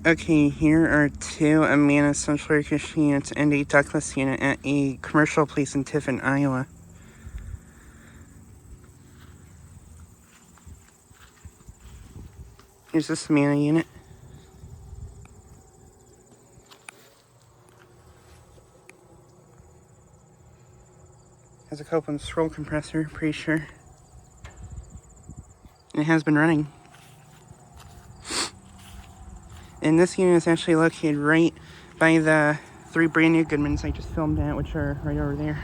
Okay, here are two Amana central air conditioning units and a ductless unit at a commercial place in Tiffin, Iowa. Here's this Amana unit. Has a Copeland's scroll compressor, pretty sure. And it has been running. And this unit is actually located right by the 3 brand new Goodmans I just filmed at, which are right over there.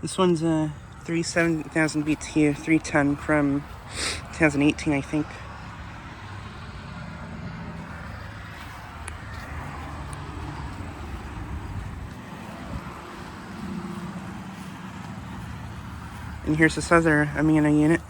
This one's a 37,000 BTU, 3-ton from 2018, I think. And here's this other Amana unit.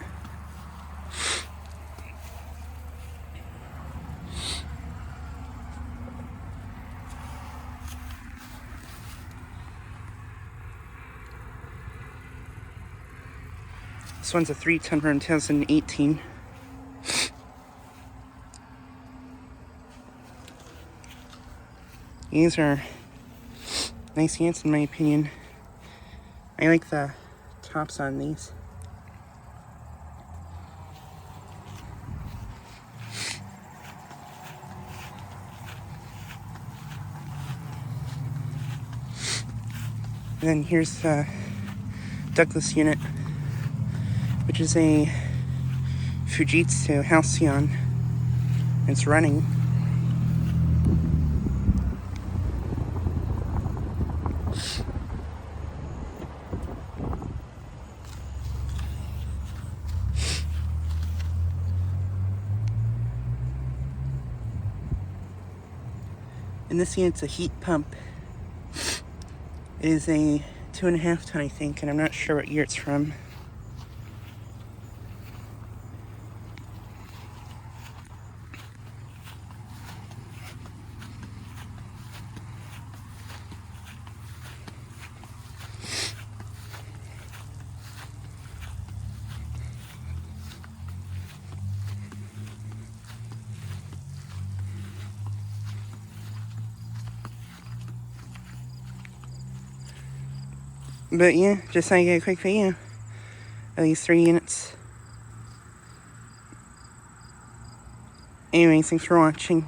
This one's a 3-ton from 2018. These are nice units in my opinion. I like the tops on these. And then here's the ductless unit, which is a Fujitsu Halcyon. It's running. And this unit's a heat pump. It is a 2.5-ton, I think, and I'm not sure what year it's from. But yeah, just thought I'd get a quick video of these 3 units. Anyways, thanks for watching.